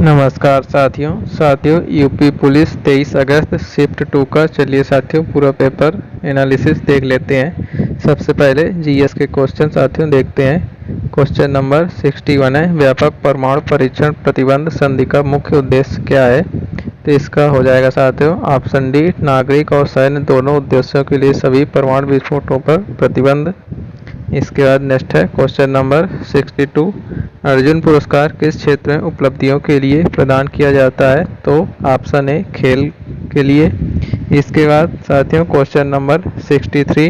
नमस्कार साथियों UP police 23 अगस्त shift 2 का चलिए साथियों पूरा पेपर एनालिसिस देख लेते हैं। सबसे पहले जीएस के क्वेश्चन साथियों देखते हैं। क्वेश्चन नंबर 61 है, व्यापक परमाणु परीक्षण प्रतिबंध संधि का मुख्य उद्देश्य क्या है? तो इसका हो जाएगा साथियों ऑप्शन डी, नागरिक और सैन्य दोनों उद्देश्यों के लिए सभी परमाणु विस्फोटों पर प्रतिबंध। इसके बाद नेक्स्ट है क्वेश्चन नंबर 62, अर्जुन पुरस्कार किस क्षेत्र में उपलब्धियों के लिए प्रदान किया जाता है? तो ऑप्शन ए, खेल के लिए। इसके बाद साथियों question number 63,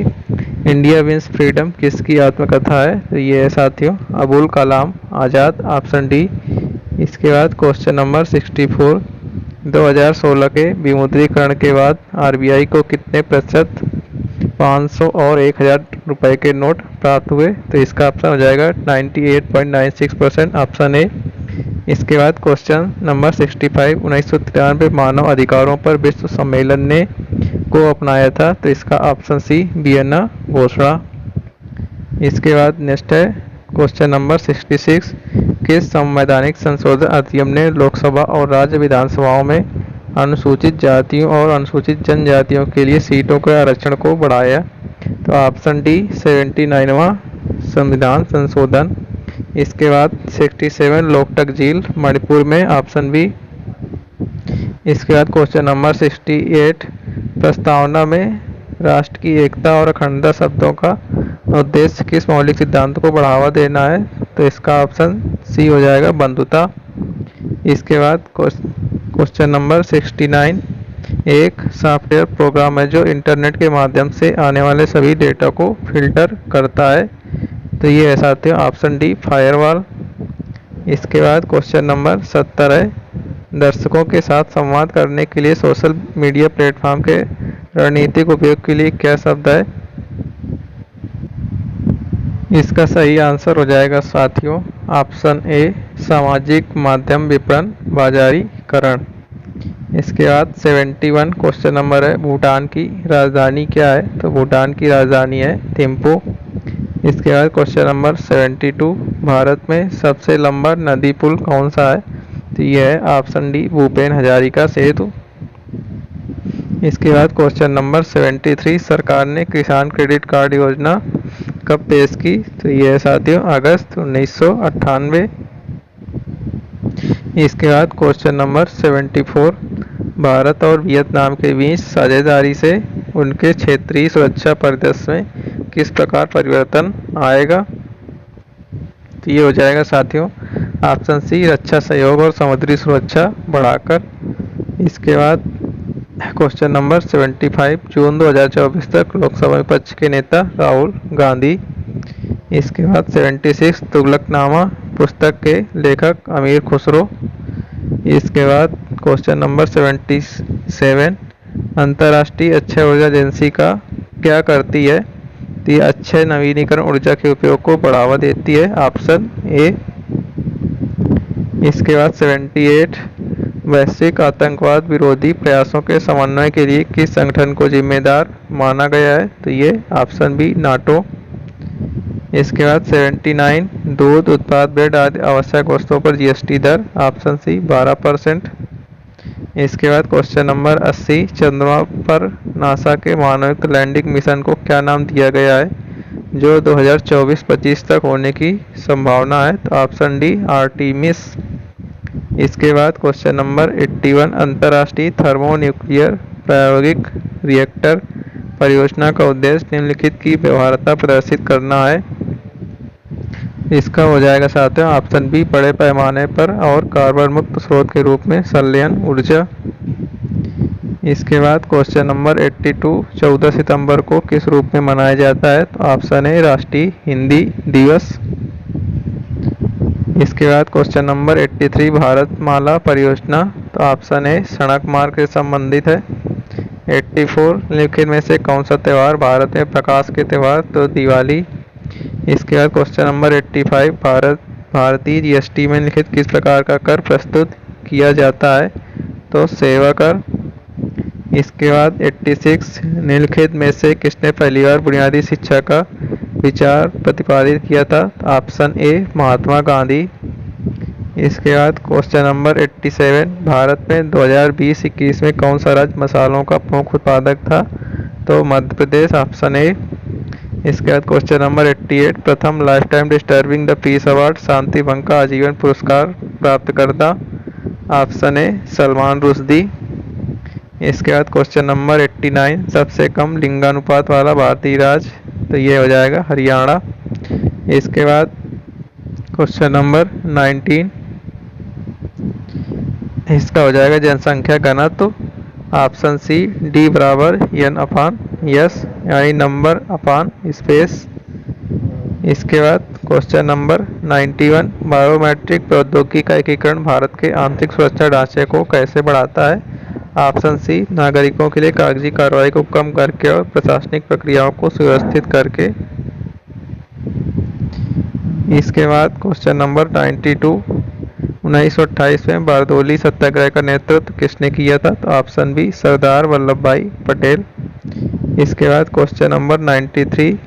India wins freedom किसकी आत्मकथा है? तो ये है साथियों अबुल कलाम आज़ाद, ऑप्शन डी। इसके बाद क्वेश्चन नंबर 64, 2016 के विमुद्रीकरण के बाद आरबीआई को कितने प्रतिशत 500 और 1000 रुपए के नोट प्राप्त हुए? तो इसका ऑप्शन हो जाएगा 98.96%, ऑप्शन ए। इसके बाद क्वेश्चन नंबर 65, 1993 मानव अधिकारों पर विश्व सम्मेलन ने को अपनाया था? तो इसका ऑप्शन सी, वियना घोषणा। इसके बाद नेक्स्ट है क्वेश्चन नंबर 66, किस संवैधानिक संशोधन अधिनियम ने लोकसभा और राज्य विधानसभाओं में अनुसूचित जातियों और अनुसूचित जनजातियों के लिए सीटों के आरक्षण को बढ़ाया? तो ऑप्शन डी, 79वां संविधान संशोधन। इसके बाद 67, लोकटक झील मणिपुर में, ऑप्शन बी। इसके बाद क्वेश्चन नंबर 68, प्रस्तावना में राष्ट्र की एकता और अखंडता शब्दों का उद्देश्य किस मौलिक सिद्धांत को बढ़ावा देना है? तो इसका ऑप्शन सी हो जाएगा, बंधुता। इसके बाद क्वेश्चन नंबर 69, एक सॉफ्टवेयर प्रोग्राम है जो इंटरनेट के माध्यम से आने वाले सभी डेटा को फिल्टर करता है? तो ये है साथियों ऑप्शन डी, फायरवॉल। इसके बाद क्वेश्चन नंबर 70 है, दर्शकों के साथ संवाद करने के लिए सोशल मीडिया प्लेटफॉर्म के रणनीतिक उपयोग के लिए क्या शब्द है? इसका सही आंसर हो जाएगा साथियों ऑप्शन ए, सामाजिक माध्यम विपणन बाजारीकरण। इसके बाद 71 क्वेश्चन नंबर है, भूटान की राजधानी क्या है? तो भूटान की राजधानी है थिम्पू। इसके बाद क्वेश्चन नंबर 72, भारत में सबसे लंबा नदी पुल कौन सा है? तो यह है ऑप्शन डी, भूपेन हजारिका सेतु। इसके बाद क्वेश्चन नंबर 73, सरकार ने किसान क्रेडिट कार्ड योजना कब पेश की? तो यह है साथियों अगस्त 1998। इसके बाद क्वेश्चन नंबर 74, भारत और वियतनाम के बीच साझेदारी से उनके क्षेत्रीय सुरक्षा परिदृश्य में किस प्रकार परिवर्तन आएगा? तो ये हो जाएगा साथियों ऑप्शन सी, रक्षा सहयोग और समुद्री सुरक्षा बढ़ाकर। इसके बाद क्वेश्चन नंबर 75, जून 2024 तक लोकसभा विपक्ष के नेता राहुल गांधी। इसके बाद 76, तुगलकनामा पुस्तक के लेखक अमीर खुसरो। इसके बाद क्वेश्चन नंबर 77, अंतर्राष्ट्रीय अक्षय ऊर्जा एजेंसी का क्या करती है? तो ये अक्षय नवीनीकरण ऊर्जा के उपयोग को बढ़ावा देती है, ऑप्शन ए। इसके बाद 78, वैश्विक आतंकवाद विरोधी प्रयासों के समन्वय के लिए किस संगठन को जिम्मेदार माना गया है? तो ये ऑप्शन बी, नाटो। इसके बाद 79, दूध उत्पाद ब्रेड आदि आवश्यक वस्तुओं पर जीएसटी दर, ऑप्शन सी, 12%। इसके बाद क्वेश्चन नंबर 80, चंद्रमा पर नासा के मानवयुक्त लैंडिंग मिशन को क्या नाम दिया गया है जो 2024-25 तक होने की संभावना है? तो ऑप्शन डी, आर्टेमिस। इसके बाद क्वेश्चन नंबर 81, अंतर्राष्ट्रीय थर्मोन्यूक्लियर प्रायोगिक रिएक्टर परियोजना का उद्देश्य निम्नलिखित की व्यवहार्यता प्रदर्शित करना है? इसका हो जाएगा साथियों ऑप्शन बी, बड़े पैमाने पर और कार्बन मुक्त स्रोत के रूप में संलयन ऊर्जा। इसके बाद क्वेश्चन नंबर 82, 14 सितंबर को किस रूप में मनाया जाता है? तो ऑप्शन ए, राष्ट्रीय हिंदी दिवस। इसके बाद क्वेश्चन नंबर 83, भारत माला परियोजना, तो ऑप्शन ए, सड़क मार्ग से संबंधित है। 84, निम्नलिखित में से कौन सा त्यौहार भारत में प्रकाश के त्यौहार? तो दिवाली। इसके बाद क्वेश्चन नंबर 85, भारतीय जीएसटी में निम्नलिखित किस प्रकार का कर प्रस्तुत किया जाता है? तो सेवा कर। इसके बाद 86, निम्नलिखित में से किसने पहली बार बुनियादी शिक्षा का विचार प्रतिपादित किया था? Option A, Mahatma Gandhi. इसके बाद क्वेश्चन नंबर 87, भारत में 2020-21 में कौन सा राज्य मसालों का प्रमुख उत्पादक था? तो मध्य प्रदेश, ऑप्शन ए। इसके बाद क्वेश्चन नंबर 88, प्रथम lifetime disturbing the peace award शांति भंग का आजीवन पुरस्कार प्राप्त करता? Option A Salman Rushdie. इसके बाद क्वेश्चन नंबर 89, सबसे कम लिंगानुपात वाला भारतीय राज्य? तो ये हो जाएगा हरियाणा। इसके बाद क्वेश्चन नंबर 19, इसका हो जाएगा जनसंख्या घनत्व? ऑप्शन सी डी बराबर एन अपान यस, यानी नंबर अपान स्पेस। इसके बाद क्वेश्चन नंबर 91, बायोमेट्रिक प्रौद्योगिकी का एकीकरण भारत के आंतरिक सुरक्षा ढांचे को कैसे बढ़ाता है? ऑप्शन सी नागरिकों के लिए कागजी कार्रवाई को कम करके और प्रशासनिक प्रक्रियाओं को सुव्यवस्थित करके। इसके बाद क्वेश्चन नंबर 92, 1928 में बारदोली सत्याग्रह का नेतृत्व किसने किया था? तो ऑप्शन बी सरदार वल्लभ भाई पटेल। इसके बाद क्वेश्चन नंबर 93,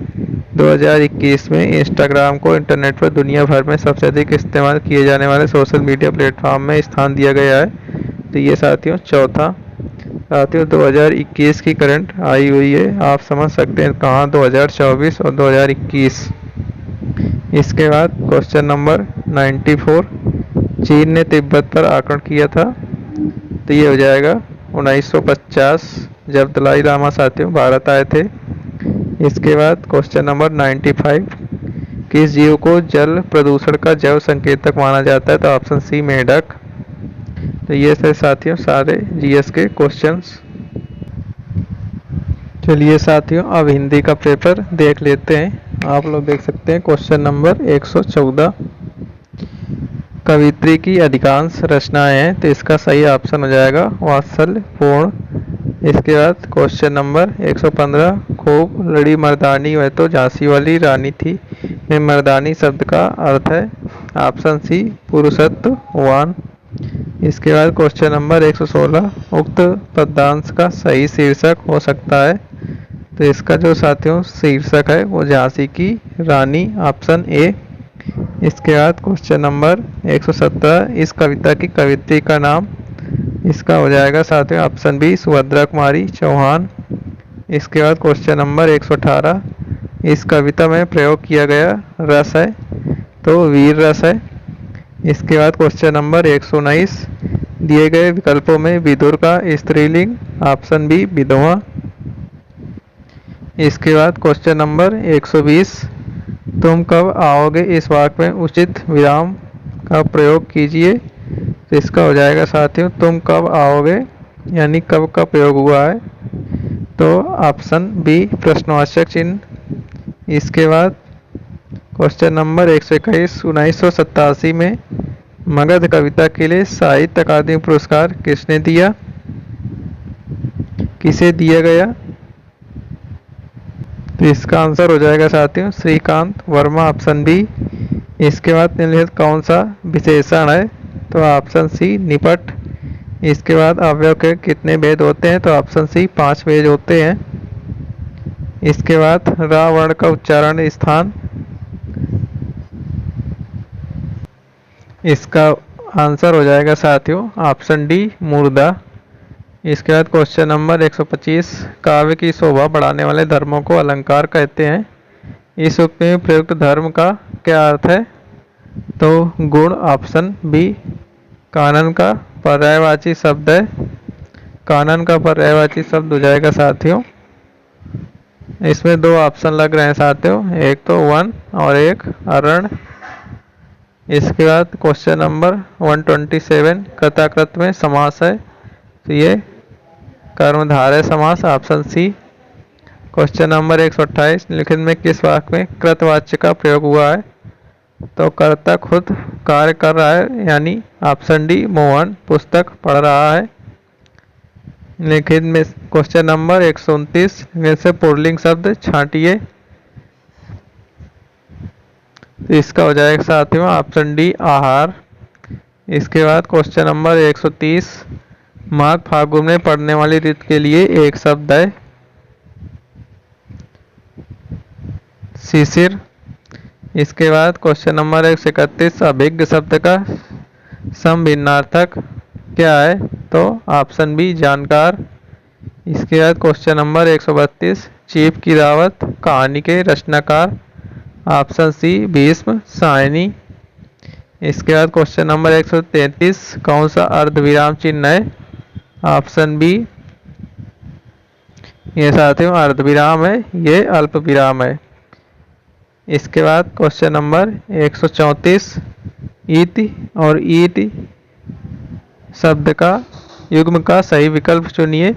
2021 में इंस्टाग्राम को इंटरनेट पर दुनिया भर में सबसे अधिक इस्तेमाल किए जाने वाले सोशल मीडिया प्लेटफॉर्म में स्थान दिया गया है? तो ये साथियों चौथा। साथियों 2021 की करंट आई हुई है, आप समझ सकते हैं कहाँ, 2024 और 2021। इसके बाद क्वेश्चन नंबर 94, चीन ने तिब्बत पर आक्रमण किया था? तो ये हो जाएगा 1950, जब दलाई लामा साथियों भारत आए थे। इसके बाद क्वेश्चन नंबर 95, किस जीव को जल प्रदूषण का जैव संकेतक माना जाता है? तो ऑप्शन सी मेढक। तो ये थे साथियों सारे जीएस के क्वेश्चंस। चलिए साथियों अब हिंदी का पेपर देख लेते हैं। आप लोग देख सकते हैं क्वेश्चन नंबर 114, कवित्री की अधिकांश रचनाएं हैं? तो इसका सही ऑप्शन हो जाएगा वात्सल्य पूर्ण। इसके बाद क्वेश्चन नंबर 115, खूब लड़ी मर्दानी वह तो झांसी वाली रानी थी में मर्दानी शब्द का अर्थ है? ऑप्शन सी पुरुषत्ववान। इसके बाद क्वेश्चन नंबर 116, उक्त पद्यांश का सही शीर्षक हो सकता है? तो इसका जो साथियों शीर्षक है वो झांसी की रानी, ऑप्शन ए। इसके बाद क्वेश्चन नंबर 117, इस कविता की कवित्री का नाम? इसका हो जाएगा साथियों ऑप्शन बी सुभद्रा कुमारी चौहान। इसके बाद क्वेश्चन नंबर 118, इस कविता में प्रयोग किया गया रस है? तो वीर रस है। इसके बाद क्वेश्चन नंबर 119, दिए गए विकल्पों में विदुर का स्त्रीलिंग? ऑप्शन बी विधवा। इसके बाद क्वेश्चन नंबर 120, तुम कब आओगे इस वाक्य में उचित विराम का प्रयोग कीजिए? तो इसका हो जाएगा साथियों तुम कब आओगे, यानी कब का प्रयोग हुआ है? तो ऑप्शन बी प्रश्नवाचक चिन्ह। इसके बाद क्वेश्चन नंबर 121, 1987 में मगध कविता के लिए साहित्य अकादमी पुरस्कार किसने दिया? किसे दिया गया? तो इसका आंसर हो जाएगा साथियों श्रीकांत वर्मा, ऑप्शन बी। इसके बाद निम्नलिखित कौन सा विशेषण है? तो ऑप्शन सी निपट। इसके बाद अवयव के कितने भेद होते हैं? तो ऑप्शन सी 5 भेद होते हैं। इसके बाद रा वर्ण का उच्चारण स्थान? इसका आंसर हो जाएगा साथियों ऑप्शन डी मूर्धा। इसके बाद क्वेश्चन नंबर 125, काव्य की शोभा बढ़ाने वाले धर्मों को अलंकार कहते हैं? इस उक्ति में प्रयुक्त धर्म का क्या अर्थ है? तो गुण, ऑप्शन बी। कानन का पर्यायवाची शब्द है। कानन का पर्यायवाची शब्द हो जाएगा साथियों, इसमें 2 ऑप्शन लग रहे हैं साथियों, एक तो वन और एक अरण। इसके बाद क्वेश्चन नंबर 127, कृताकृत में समास है? तो ये कर्मधारय समास, ऑप्शन सी। क्वेश्चन नंबर 128, निम्नलिखित में किस वाक्य में कृतवाच्य का प्रयोग हुआ है? तो कर्ता खुद कार्य कर रहा है, यानी ऑप्शन डी मोहन पुस्तक पढ़ रहा है। निम्नलिखित में क्वेश्चन नंबर 129, इनमें से पुल्लिंग शब्द छांटिए? तो इसका हो जाएगा साथियों ऑप्शन डी आहार। इसके बाद क्वेश्चन नंबर 130, माघ फागुन में पड़ने वाली ऋतु के लिए एक शब्द है? शिशिर। इसके बाद क्वेश्चन नंबर 131, अभिज्ञ शब्द का समभिन्नार्थक क्या है? तो ऑप्शन बी जानकार। इसके बाद क्वेश्चन नंबर 132, चीफ की दावत कहानी के रचनाकार? Option C Bhisham Sahni. इसके बाद क्वेश्चन नंबर 133, कौन सा अर्धविराम चिन्ह है? ऑप्शन बी, ये साथियों अर्धविराम है, ये अल्प विराम है। इसके बाद क्वेश्चन नंबर 134, इति और ईति शब्द का युग्म का सही विकल्प चुनिए।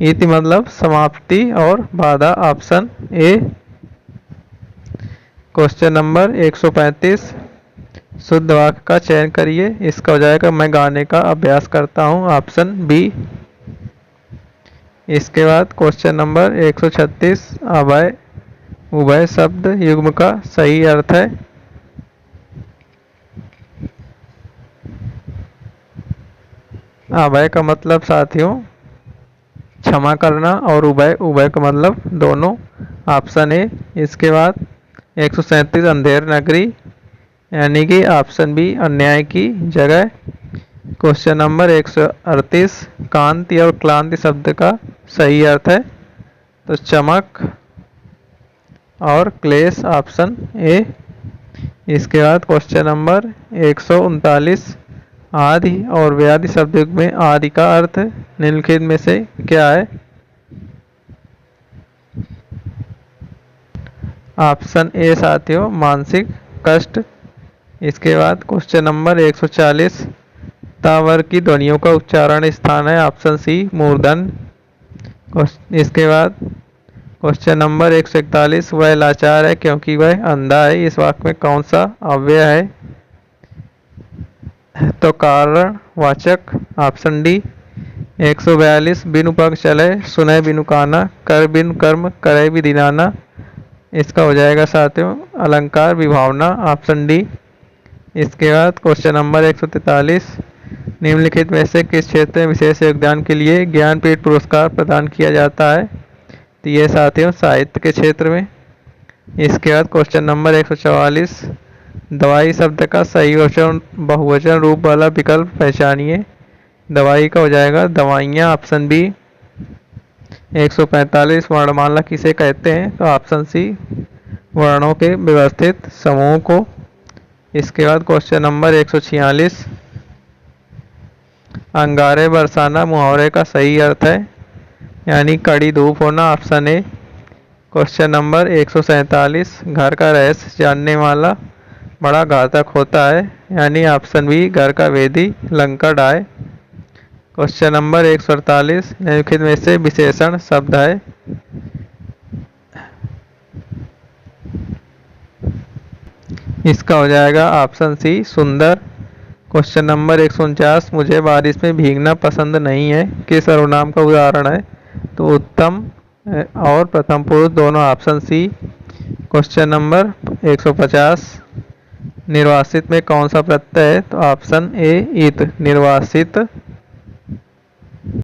इति मतलब समाप्ति और बाधा, ऑप्शन ए। क्वेश्चन नंबर 135, शुद्ध वाक्य का चयन करिए। इसका हो जाएगा मैं गाने का अभ्यास करता हूँ, ऑप्शन बी। इसके बाद क्वेश्चन नंबर 136, अभय उभय शब्द युग्म का सही अर्थ है? अभय का मतलब साथियों क्षमा करना और उभय उभय का मतलब दोनों, ऑप्शन ए। इसके बाद 137, अंधेर नगरी यानी कि ऑप्शन बी अन्याय की जगह। क्वेश्चन नंबर 138, कांति और क्लांति शब्द का सही अर्थ है? तो चमक और क्लेश, ऑप्शन ए। इसके बाद क्वेश्चन नंबर 139, आदि और व्याधि शब्द में आदि का अर्थ निम्नलिखित में से क्या है? ऑप्शन ए साथियों मानसिक कष्ट। इसके बाद क्वेश्चन नंबर 140, तावर की ध्वनियों का उच्चारण स्थान है? ऑप्शन सी मूर्धन। इसके बाद क्वेश्चन नंबर 141, वह लाचार है क्योंकि वह अंधा है, इस वाक्य में कौन सा अव्यय है? तो कारण वाचक, ऑप्शन डी। 142, बिनु पग चले सुने बिनु काना, कर बिनु कर्म करे विधि नाना। इसका हो जाएगा साथियों अलंकार विभावना, ऑप्शन डी। इसके बाद क्वेश्चन नंबर 143, निम्नलिखित में से किस क्षेत्र में विशेष योगदान के लिए ज्ञानपीठ पुरस्कार प्रदान किया जाता है? तो ये साथियों साहित्य के क्षेत्र में। इसके बाद क्वेश्चन नंबर 144, दवाई शब्द का सही वचन बहुवचन रूप वाला विकल्प पहचानिए। दवाई का हो जाएगा दवाइयाँ, ऑप्शन बी। 145, वर्णमाला किसे कहते हैं? तो ऑप्शन सी वर्णों के व्यवस्थित समूह को। इसके बाद क्वेश्चन नंबर 146, अंगारे बरसाना मुहावरे का सही अर्थ है? यानी कड़ी धूप होना, ऑप्शन ए। क्वेश्चन नंबर 147, घर का रहस्य जानने वाला बड़ा घातक होता है, यानी ऑप्शन बी घर का वेदी लंका डाय। क्वेश्चन नंबर 148, निम्नलिखित में से विशेषण शब्द है? इसका हो जाएगा ऑप्शन सी सुंदर। क्वेश्चन नंबर 149, मुझे बारिश में भीगना पसंद नहीं है, किस सर्वनाम का उदाहरण है? तो उत्तम और प्रथम पुरुष दोनों, ऑप्शन सी। क्वेश्चन नंबर 150, निर्वासित में कौन सा प्रत्यय है? तो ऑप्शन ए इत, निर्वासित।